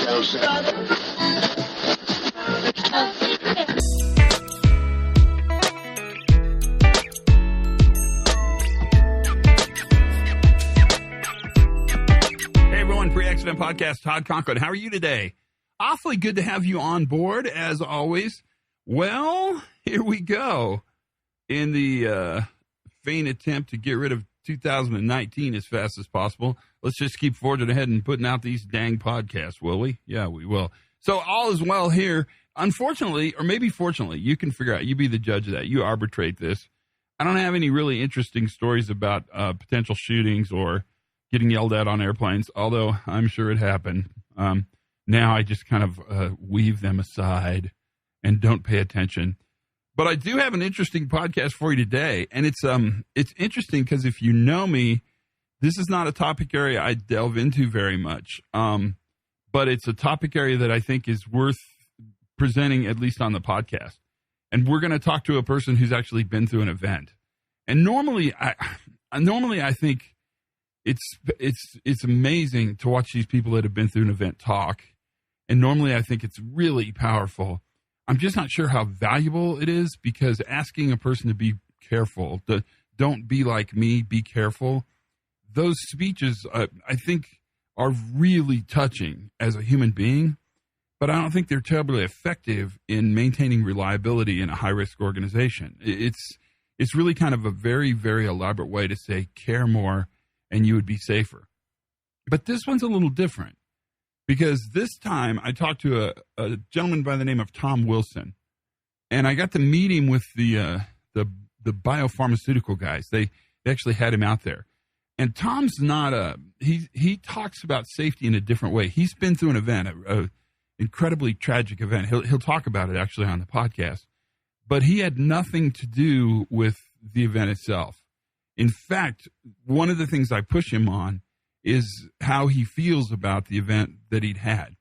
everyone, Pre-Accident Podcast, Todd Conklin. How are you today? Awfully good to have you on board, as always. Well, here we go. In the vain attempt to get rid of 2019 as fast as possible, let's just keep forging ahead and putting out these dang podcasts, will we? Yeah, we will. So all is well here. Unfortunately, or maybe fortunately, you can figure out. You be the judge of that. You arbitrate this. I don't have any really interesting stories about potential shootings or getting yelled at on airplanes, although I'm sure it happened. Now I just kind of weave them aside and don't pay attention. But I do have an interesting podcast for you today, and it's interesting because if you know me, this is not a topic area I delve into very much, but it's a topic area that I think is worth presenting, at least on the podcast. And we're going to talk to a person who's actually been through an event. And normally I think it's amazing to watch these people that have been through an event talk. And normally I think it's really powerful. I'm just not sure how valuable it is, because asking a person to be careful, to don't be like me, be careful, those speeches I think are really touching as a human being, but I don't think they're terribly effective in maintaining reliability in a high-risk organization. It's really kind of a very, very elaborate way to say care more and you would be safer. But this one's a little different. Because this time I talked to a gentleman by the name of Tom Wilson, and I got to meet him with the biopharmaceutical guys. They actually had him out there, and Tom's not he talks about safety in a different way. He's been through an event, a incredibly tragic event. He'll talk about it actually on the podcast, but he had nothing to do with the event itself. In fact, one of the things I push him on is how he feels about the event that he'd had.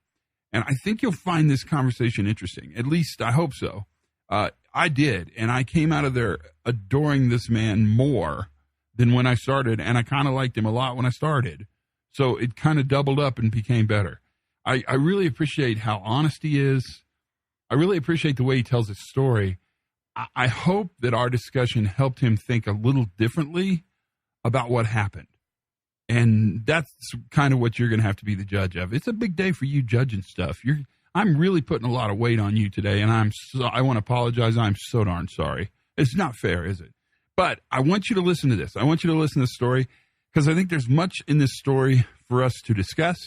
And I think you'll find this conversation interesting. At least I hope so. I did. And I came out of there adoring this man more than when I started. And I kind of liked him a lot when I started. So it kind of doubled up and became better. I really appreciate how honest he is. I really appreciate the way he tells his story. I hope that our discussion helped him think a little differently about what happened. And that's kind of what you're going to have to be the judge of. It's a big day for you judging stuff. I'm really putting a lot of weight on you today, and I want to apologize. I'm so darn sorry. It's not fair, is it? But I want you to listen to this. I want you to listen to this story because I think there's much in this story for us to discuss.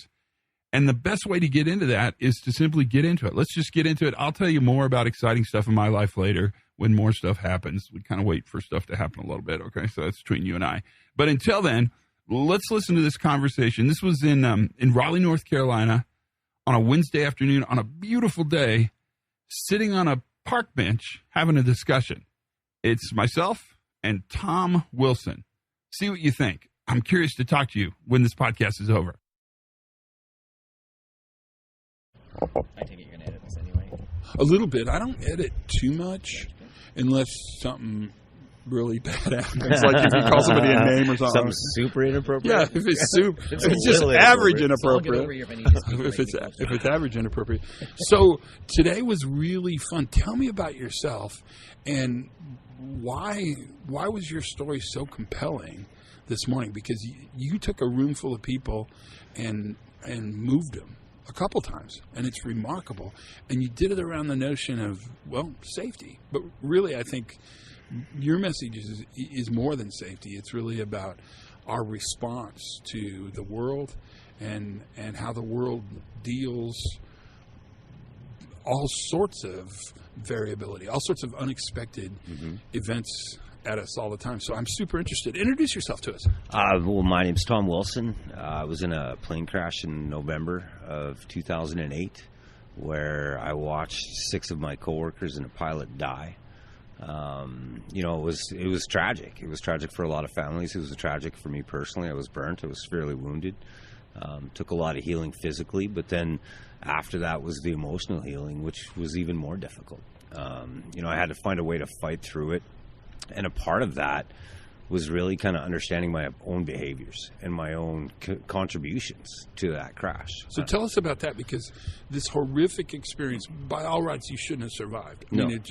And the best way to get into that is to simply get into it. Let's just get into it. I'll tell you more about exciting stuff in my life later when more stuff happens. We kind of wait for stuff to happen a little bit, okay? So that's between you and I. But until then, let's listen to this conversation. This was in Raleigh, North Carolina, on a Wednesday afternoon, on a beautiful day, sitting on a park bench, having a discussion. It's myself and Tom Wilson. See what you think. I'm curious to talk to you when this podcast is over. I take it you're going to edit this anyway? A little bit. I don't edit too much unless something really bad happens, like if you call somebody a name or something. Something super inappropriate? Yeah, if it's just average inappropriate. If it's average inappropriate. So today was really fun. Tell me about yourself and why was your story so compelling this morning? Because you took a room full of people and moved them a couple times, and it's remarkable. And you did it around the notion of, well, safety. But really, I think your message is more than safety. It's really about our response to the world and how the world deals all sorts of variability, all sorts of unexpected events at us all the time. So I'm super interested. Introduce yourself to us. Well, my name's Tom Wilson. I was in a plane crash in November of 2008 where I watched 6 of my coworkers and a pilot die. It was tragic. It was tragic for a lot of families. It was tragic for me personally. I was burnt. I was severely wounded. Took a lot of healing physically, but then after that was the emotional healing, which was even more difficult. I had to find a way to fight through it. And a part of that was really kind of understanding my own behaviors and my own contributions to that crash. So tell us about that, because this horrific experience, by all rights, you shouldn't have survived. I mean,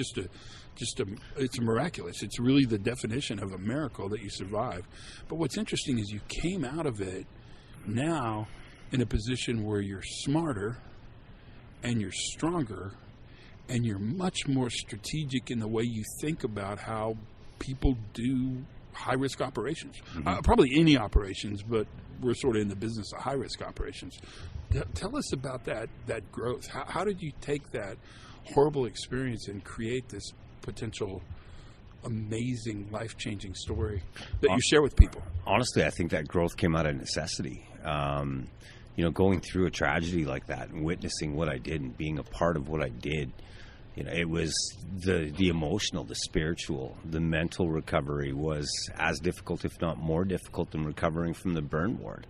it's miraculous. It's really the definition of a miracle that you survived. But what's interesting is you came out of it now in a position where you're smarter and you're stronger and you're much more strategic in the way you think about how people do high-risk operations. Probably any operations, but we're sort of in the business of high-risk operations. Tell us about that growth. How did you take that horrible experience and create this potential amazing, life-changing story that you share with people? Honestly, I think that growth came out of necessity. Going through a tragedy like that and witnessing what I did and being a part of what I did, it was the emotional, the spiritual, the mental recovery was as difficult, if not more difficult, than recovering from the burn ward.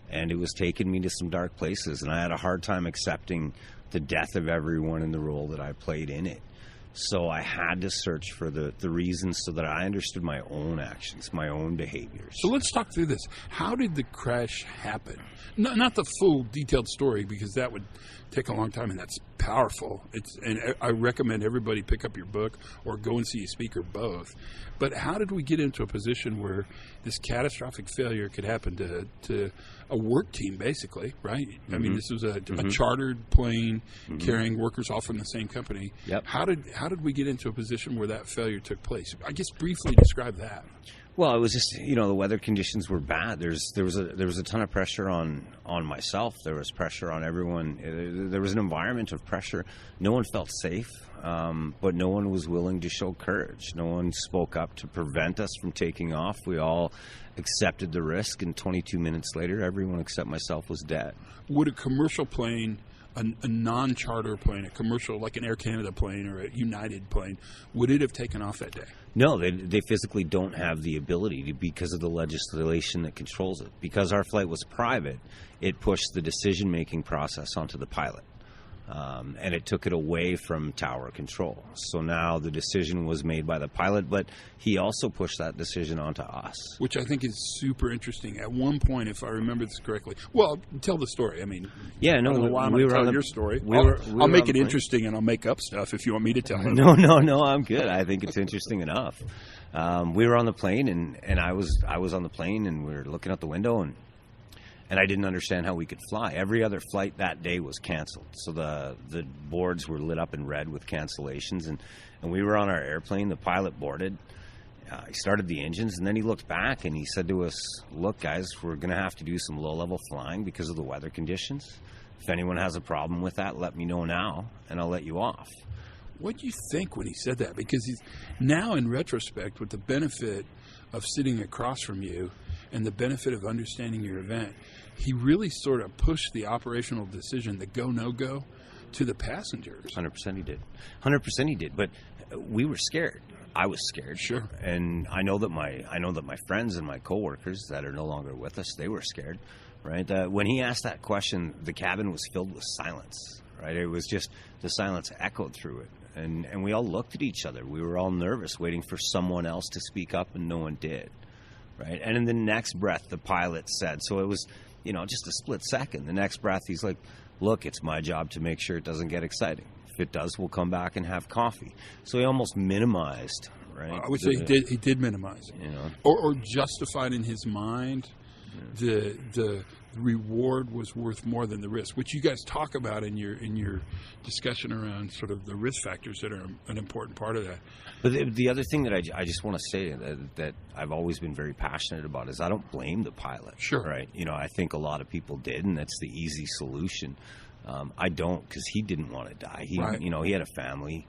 And it was taking me to some dark places, and I had a hard time accepting the death of everyone in the role that I played in it. So I had to search for the reasons so that I understood my own actions, my own behaviors. So let's talk through this. How did the crash happen? Not the full detailed story, because that would take a long time, and that's powerful. And I recommend everybody pick up your book or go and see a speaker, both. But how did we get into a position where this catastrophic failure could happen to a work team, basically, right? I mean, this was a chartered plane carrying workers all from the same company. Yep. How did we get into a position where that failure took place? I guess briefly describe that. Well, it was just, the weather conditions were bad. There was a ton of pressure on myself. There was pressure on everyone. There was an environment of pressure. No one felt safe, but no one was willing to show courage. No one spoke up to prevent us from taking off. We all accepted the risk, and 22 minutes later, everyone except myself was dead. Would a commercial plane, a non-charter plane, a commercial like an Air Canada plane or a United plane, would it have taken off that day? No, they physically don't have the ability to, because of the legislation that controls it. Because our flight was private, it pushed the decision-making process onto the pilot. And it took it away from tower control. So now the decision was made by the pilot, but he also pushed that decision onto us. Which I think is super interesting. At one point, if I remember this correctly, well, tell the story. I mean, yeah, no, I don't know why I'm going to tell your story. I'll make it interesting, and I'll make up stuff if you want me to tell it. No, I'm good. I think it's interesting enough. We were on the plane, and I was on the plane, and we were looking out the window, and I didn't understand how we could fly. Every other flight that day was canceled. So the boards were lit up in red with cancellations. And we were on our airplane. The pilot boarded. He started the engines, and then he looked back and he said to us, "Look, guys, we're going to have to do some low-level flying because of the weather conditions. If anyone has a problem with that, let me know now, and I'll let you off." What do you think when he said that? Because he's now, in retrospect, with the benefit of sitting across from you and the benefit of understanding your event, he really sort of pushed the operational decision, the go, no-go, to the passengers. 100% he did. 100% he did. But we were scared. I was scared. Sure. And I know that my friends and my coworkers that are no longer with us, they were scared. Right? When he asked that question, the cabin was filled with silence. Right? It was just the silence echoed through it. And we all looked at each other. We were all nervous, waiting for someone else to speak up, and no one did. Right? And in the next breath, the pilot said, so it was, just a split second. The next breath, he's like, "Look, it's my job to make sure it doesn't get exciting. If it does, we'll come back and have coffee." So he almost minimized, right? I would say he did minimize it. Or justified in his mind the reward was worth more than the risk, which you guys talk about in your discussion around sort of the risk factors that are an important part of that. But the other thing that I just want to say that I've always been very passionate about is I don't blame the pilot. Sure. Right. I think a lot of people did, and that's the easy solution. I don't, because he didn't want to die. He had a family.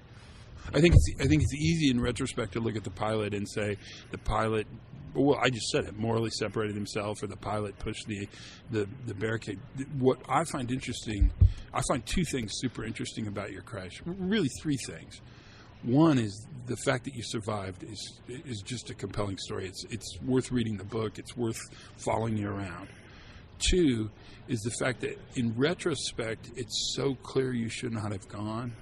I think it's easy in retrospect to look at the pilot and say the pilot, well, I just said it, morally separated himself, or the pilot pushed the barricade. What I find interesting, I find two things super interesting about your crash. Really three things. One is the fact that you survived is just a compelling story. It's worth reading the book. It's worth following you around. Two is the fact that in retrospect, it's so clear you should not have gone.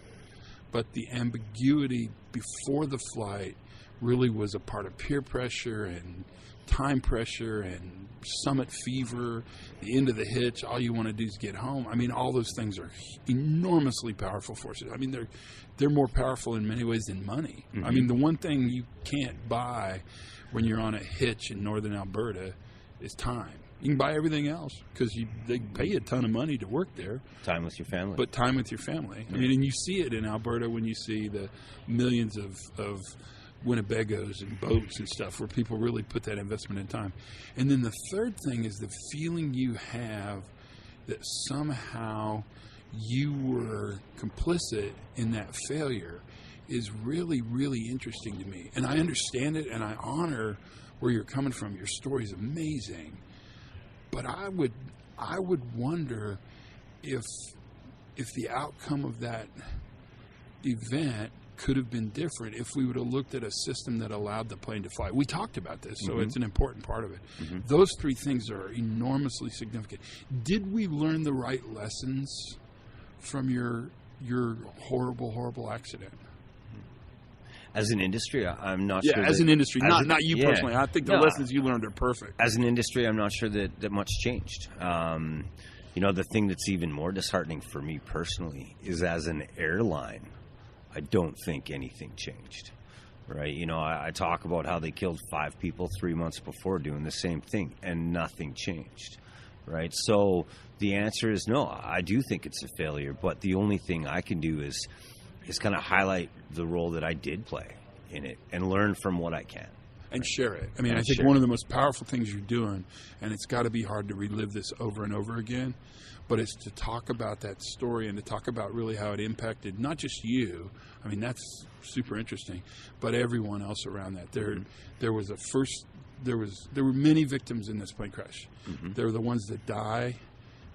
But the ambiguity before the flight really was a part of peer pressure and time pressure and summit fever, the end of the hitch, all you want to do is get home. I mean, all those things are enormously powerful forces. I mean, they're more powerful in many ways than money. Mm-hmm. I mean, the one thing you can't buy when you're on a hitch in northern Alberta is time. You can buy everything else because they pay a ton of money to work there. Time with your family. But time with your family. I mean, and you see it in Alberta when you see the millions of Winnebagos and boats and stuff where people really put that investment in time. And then the third thing is the feeling you have that somehow you were complicit in that failure is really, really interesting to me. And I understand it and I honor where you're coming from. Your story is amazing. But I would wonder if the outcome of that event could have been different if we would have looked at a system that allowed the plane to fly. We talked about this, so it's an important part of it. Mm-hmm. Those three things are enormously significant. Did we learn the right lessons from your horrible, horrible accident? As an industry, I'm not sure. Yeah, as an industry, not you personally. I think the lessons you learned are perfect. As an industry, I'm not sure that much changed. The thing that's even more disheartening for me personally is as an airline, I don't think anything changed. Right? I talk about how they killed 5 people 3 months before doing the same thing, and nothing changed. Right? So the answer is no. I do think it's a failure, but the only thing I can do is kind of highlight the role that I did play in it and learn from what I can. And share it. I mean, I think one of the most powerful things you're doing, and it's got to be hard to relive this over and over again, but it's to talk about that story and to talk about really how it impacted not just you. I mean, that's super interesting, but everyone else around that. There were many victims in this plane crash. Mm-hmm. There were the ones that die.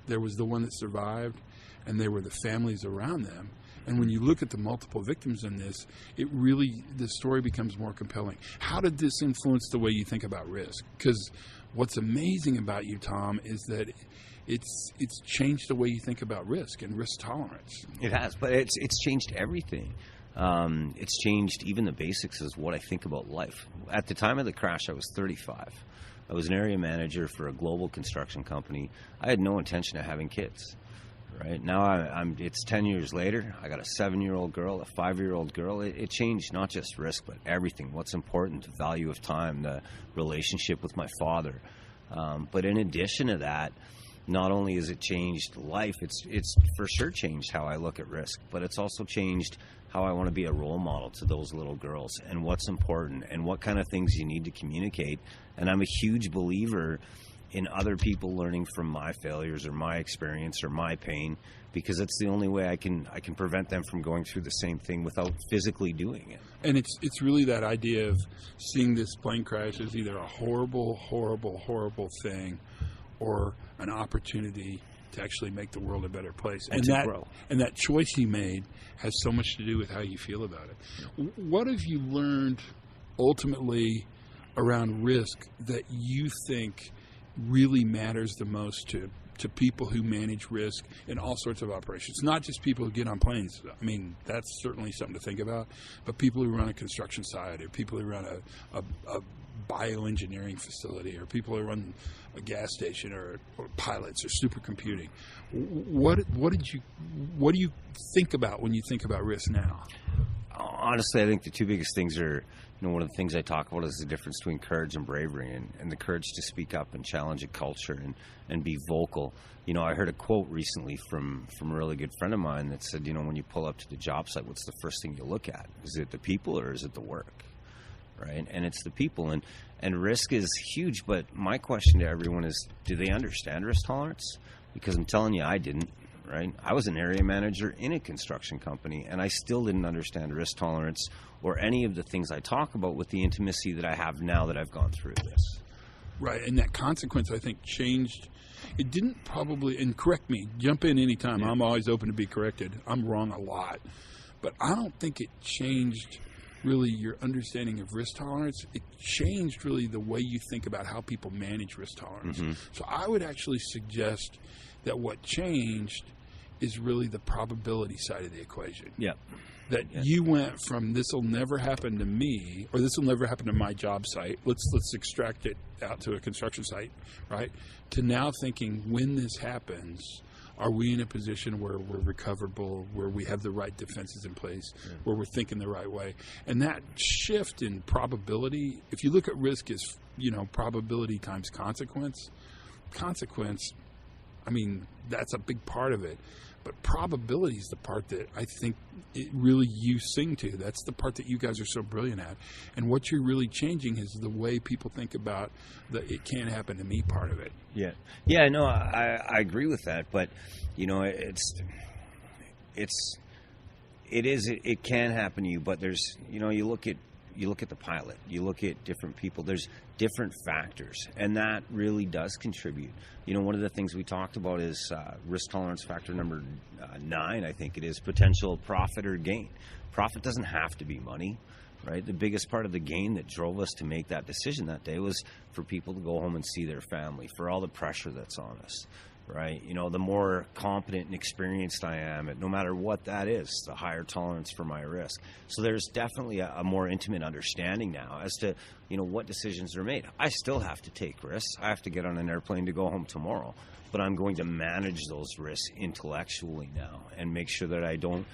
There was the one that survived, and there were the families around them. And when you look at the multiple victims in this, the story becomes more compelling. How did this influence the way you think about risk? Because what's amazing about you, Tom, is that it's changed the way you think about risk and risk tolerance. It has, but it's changed everything. It's changed even the basics of what I think about life. At the time of the crash, I was 35. I was an area manager for a global construction company. I had no intention of having kids. Right now, it's 10 years later. I got a 7-year-old girl, a 5-year-old girl. It changed not just risk, but everything. What's important, the value of time, the relationship with my father. But in addition to that, not only has it changed life, it's for sure changed how I look at risk, but it's also changed how I want to be a role model to those little girls and what's important and what kind of things you need to communicate. And I'm a huge believer in other people learning from my failures or my experience or my pain, because it's the only way I can prevent them from going through the same thing without physically doing it. And it's really that idea of seeing this plane crash as either a horrible, horrible, horrible thing or an opportunity to actually make the world a better place. And to grow. And that choice you made has so much to do with how you feel about it. What have you learned ultimately around risk that you think really matters the most to people who manage risk in all sorts of operations? Not just people who get on planes. I mean, that's certainly something to think about, but people who run a construction site or people who run a bioengineering facility or people who run a gas station or pilots or supercomputing. What do you think about when you think about risk now? Honestly, I think the two biggest things are, one of the things I talk about is the difference between courage and bravery, and the courage to speak up and challenge a culture and be vocal. I heard a quote recently from a really good friend of mine that said, when you pull up to the job site, what's the first thing you look at? Is it the people or is it the work? Right? And it's the people. And risk is huge, but my question to everyone is, do they understand risk tolerance? Because I'm telling you, I didn't. Right? I was an area manager in a construction company, and I still didn't understand risk tolerance or any of the things I talk about with the intimacy that I have now that I've gone through this. Right, and that consequence, I think, changed. It didn't probably, and correct me, jump in anytime. Yeah. I'm always open to be corrected. I'm wrong a lot. But I don't think it changed really your understanding of risk tolerance. It changed really the way you think about how people manage risk tolerance. Mm-hmm. So I would actually suggest that what changed is really the probability side of the equation. Yeah. That you went from this will never happen to me, or this will never happen to my job site. Let's extract it out to a construction site, right? To now thinking, when this happens, are we in a position where we're recoverable, where we have the right defenses in place, where we're thinking the right way? And that shift in probability, if you look at risk as, probability times consequence, I mean, that's a big part of it. But probability is the part that I think it really you sing to. That's the part that you guys are so brilliant at. And what you're really changing is the way people think about the it can't happen to me part of it. Yeah. Yeah, no, I agree with that. But, it can happen to you. But there's, you look at the pilot, you look at different people, there's different factors, and that really does contribute. One of the things we talked about is risk tolerance factor number 9, I think it is, potential profit or gain. Profit doesn't have to be money, right? The biggest part of the gain that drove us to make that decision that day was for people to go home and see their family, for all the pressure that's on us. Right, the more competent and experienced I am, no matter what that is, the higher tolerance for my risk. So there's definitely a more intimate understanding now as to, what decisions are made. I still have to take risks. I have to get on an airplane to go home tomorrow, but I'm going to manage those risks intellectually now and make sure that I don't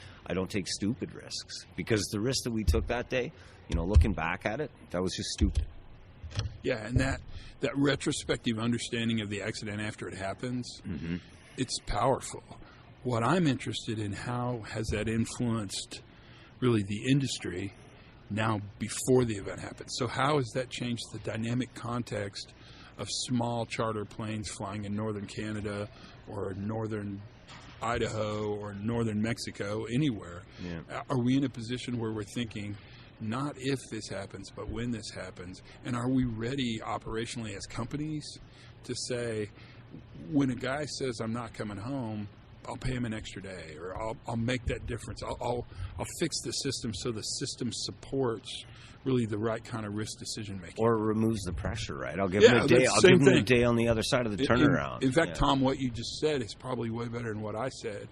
take stupid risks, because the risk that we took that day, looking back at it, that was just stupid. Yeah, and that retrospective understanding of the accident after it happens, it's powerful. What I'm interested in, how has that influenced really the industry now before the event happens? So how has that changed the dynamic context of small charter planes flying in northern Canada or northern Idaho or northern Mexico, anywhere? Yeah. Are we in a position where we're thinking, not if this happens, but when this happens? And are we ready operationally as companies to say, when a guy says, I'm not coming home, I'll pay him an extra day, or I'll make that difference. I'll fix the system so the system supports really the right kind of risk decision making. Or it removes the pressure, right? I'll give him a day. I'll give him a day on the other side of the turnaround. In fact, Tom, what you just said is probably way better than what I said.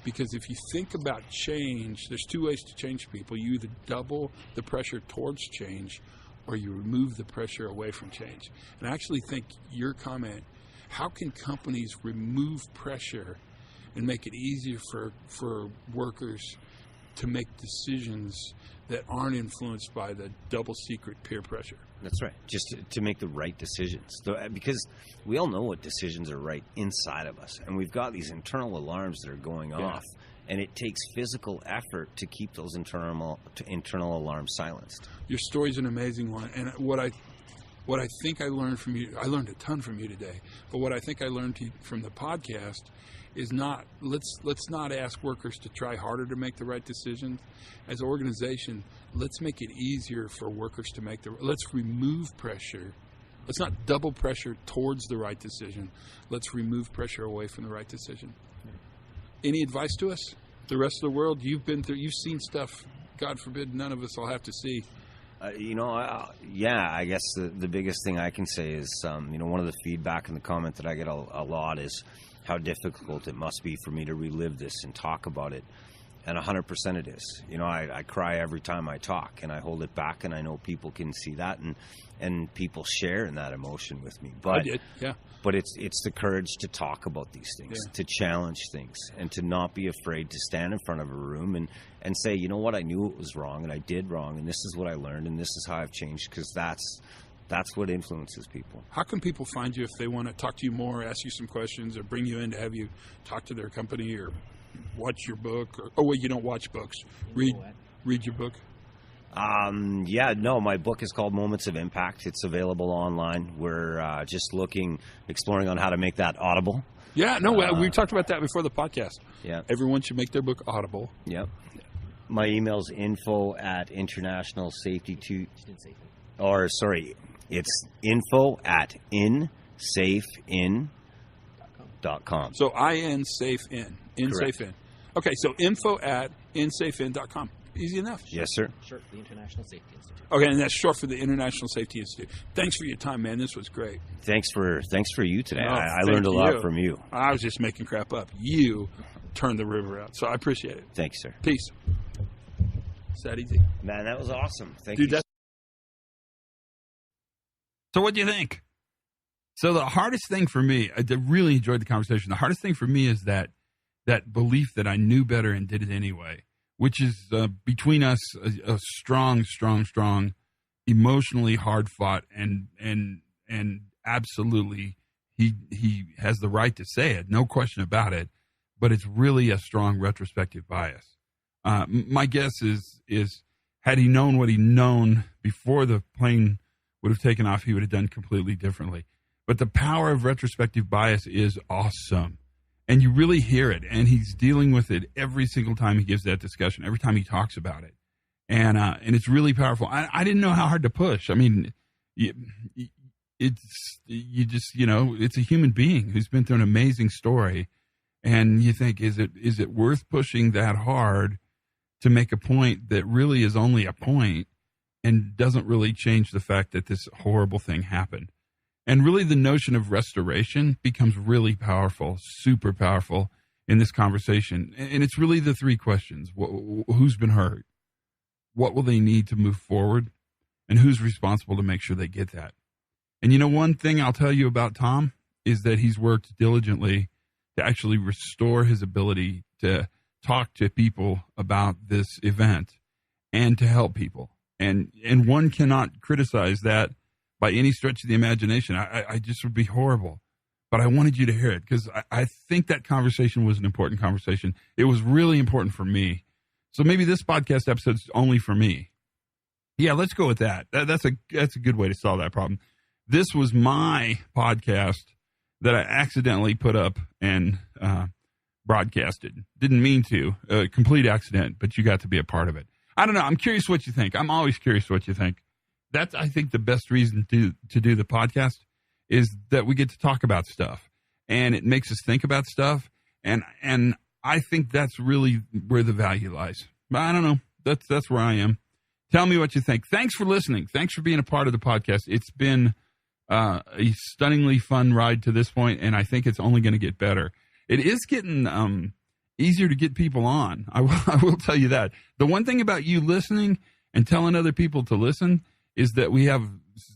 Because if you think about change, there's 2 ways to change people. You either double the pressure towards change, or you remove the pressure away from change. And I actually think your comment, how can companies remove pressure and make it easier for workers to make decisions that aren't influenced by the double secret peer pressure? That's right. Just to make the right decisions. Because we all know what decisions are right inside of us. And we've got these internal alarms that are going off. And it takes physical effort to keep those internal alarms silenced. Your story's an amazing one. And what I think I learned from you, I learned a ton from you today. But what I think I learned from the podcast is not, let's not ask workers to try harder to make the right decisions. As an organization, let's make it easier for workers to make let's remove pressure. Let's not double pressure towards the right decision. Let's remove pressure away from the right decision. Any advice to us? The rest of the world, you've seen stuff, God forbid, none of us will have to see. I guess the biggest thing I can say is, one of the feedback and the comment that I get a lot is how difficult it must be for me to relive this and talk about it. And 100% it is. I cry every time I talk, and I hold it back, and I know people can see that, and people share in that emotion with me. But I did, yeah. But it's the courage to talk about these things, to challenge things, and to not be afraid to stand in front of a room and say, you know what, I knew it was wrong, and I did wrong, and this is what I learned, and this is how I've changed, because that's what influences people. How can people find you if they want to talk to you more, ask you some questions, or bring you in to have you talk to their company, or watch your book? You don't watch books. Read your book. My book is called Moments of Impact. It's available online. We're just exploring on how to make that Audible. Yeah, we talked about that before the podcast. Yeah. Everyone should make their book Audible. Yep. My email's info@international safety it's info@insafein.com. So INSAFEIN. INSAFEIN. Okay, so info@insafein.com. Easy enough. Yes, sir. Short for the International Safety Institute. Okay, and that's short for the International Safety Institute. Thanks for your time, man. This was great. Thanks for you today. I learned a lot from you. I was just making crap up. You turn the river out. So I appreciate it. Thank you, sir. Peace. It's that easy. Man, that was awesome. Thank Dude, you. So what do you think? So the hardest thing for me, I really enjoyed the conversation. The hardest thing for me is that belief that I knew better and did it anyway, which is between us a strong, emotionally hard fought, and absolutely he has the right to say it, no question about it. But it's really a strong retrospective bias. My guess is had he known what he'd known before the plane would have taken off, he would have done completely differently. But the power of retrospective bias is awesome. And you really hear it. And he's dealing with it every single time he gives that discussion, every time he talks about it. And it's really powerful. I didn't know how hard to push. I mean, it's a human being who's been through an amazing story. And you think, is it worth pushing that hard to make a point that really is only a point and doesn't really change the fact that this horrible thing happened? And really the notion of restoration becomes really powerful, super powerful in this conversation. And it's really the three questions. Who's been hurt? What will they need to move forward? And who's responsible to make sure they get that? And one thing I'll tell you about Tom is that he's worked diligently to actually restore his ability to talk to people about this event and to help people. And one cannot criticize that by any stretch of the imagination. I just would be horrible. But I wanted you to hear it because I think that conversation was an important conversation. It was really important for me. So maybe this podcast episode is only for me. Yeah, let's go with that. That's a good way to solve that problem. This was my podcast that I accidentally put up and broadcasted. Didn't mean to. Complete accident, but you got to be a part of it. I don't know. I'm curious what you think. I'm always curious what you think. That's, I think, the best reason to do the podcast is that we get to talk about stuff, and it makes us think about stuff, and I think that's really where the value lies. But I don't know. That's where I am. Tell me what you think. Thanks for listening. Thanks for being a part of the podcast. It's been a stunningly fun ride to this point, and I think it's only going to get better. It is getting easier to get people on. I will tell you that. The one thing about you listening and telling other people to listen is that we have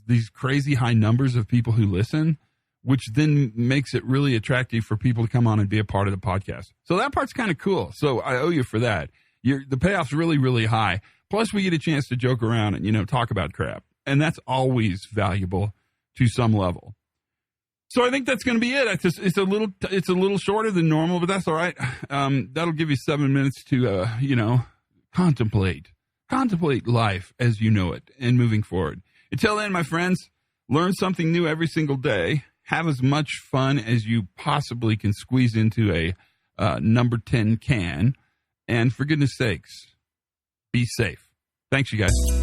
these crazy high numbers of people who listen, which then makes it really attractive for people to come on and be a part of the podcast. So that part's kind of cool. So I owe you for that. The payoff's really, really high. Plus, we get a chance to joke around and, talk about crap. And that's always valuable to some level. So I think that's going to be it. It's a little shorter than normal, but that's all right. That'll give you 7 minutes to, contemplate life as you know it and moving forward. Until then, my friends, learn something new every single day. Have as much fun as you possibly can squeeze into a number 10 can. And for goodness sakes, be safe. Thanks, you guys.